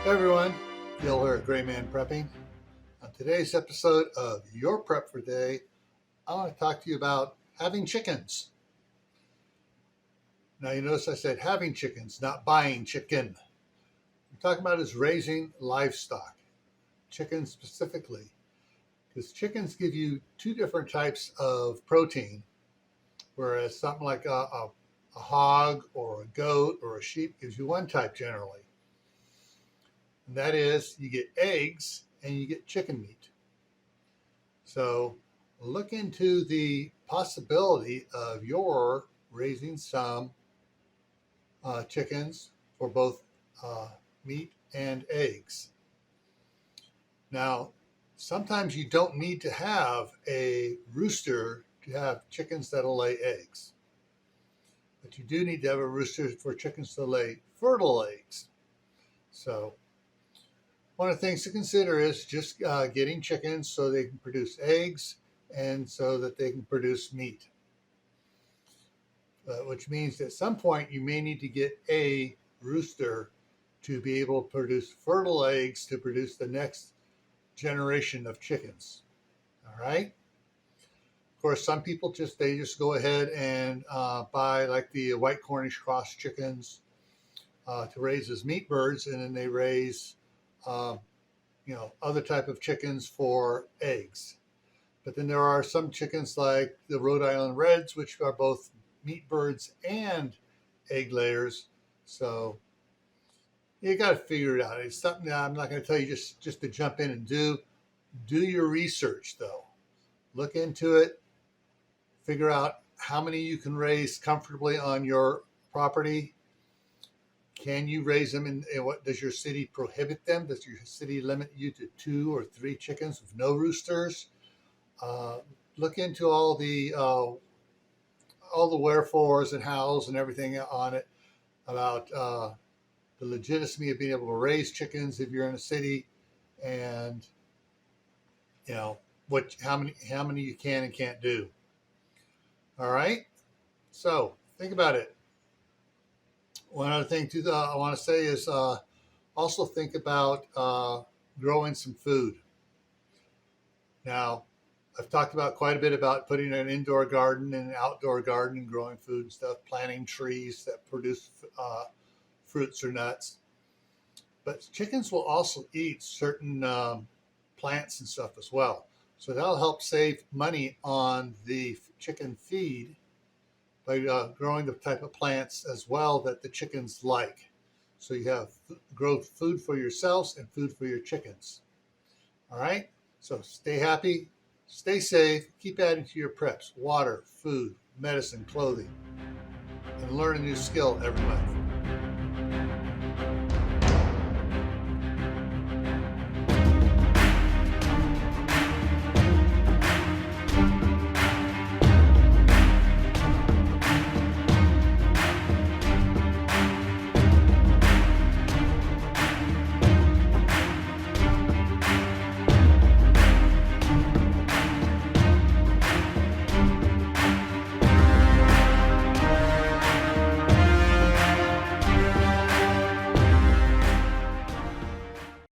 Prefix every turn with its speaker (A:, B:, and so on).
A: Hey everyone, Gil here at graymanprepping. On today's episode of Your Prep for Day, I want to talk to you about having chickens. Now you notice I said having chickens, not buying chicken. I'm talking about is raising livestock, chickens specifically, because chickens give you two different types of protein, whereas something like a hog or a goat or a sheep gives you one type generally. And that is you get eggs and you get chicken meat. So look into the possibility of your raising some chickens for both meat and eggs. Now, sometimes you don't need to have a rooster to have chickens that'll lay eggs. But you do need to have a rooster for chickens to lay fertile eggs. So one of the things to consider is just getting chickens so they can produce eggs and so that they can produce meat. Which means at some point you may need to get a rooster to be able to produce fertile eggs to produce the next generation of chickens. All right. Of course, some people just go ahead and buy like the white Cornish cross chickens to raise as meat birds, and then they raise other type of chickens for eggs. But then there are some chickens like the Rhode Island Reds, which are both meat birds and egg layers. So you got to figure it out. It's something that I'm not going to tell you just to jump in and do. Do your research though. Look into it. Figure out how many you can raise comfortably on your property. Can you raise them and what does your city prohibit them? Does your city limit you to 2 or 3 chickens with no roosters? Look into all the wherefores and hows and everything on it about the legitimacy of being able to raise chickens if you're in a city, and how many you can and can't do. All right, so think about it. One other thing too I want to say is also think about growing some food. Now, I've talked about quite a bit about putting an indoor garden and an outdoor garden and growing food and stuff, planting trees that produce fruits or nuts. But chickens will also eat certain plants and stuff as well. So that'll help save money on the chicken feed by growing the type of plants as well that the chickens like. So you have grow food for yourselves and food for your chickens. All right, so stay happy, stay safe, keep adding to your preps: water, food, medicine, clothing, and learn a new skill every month.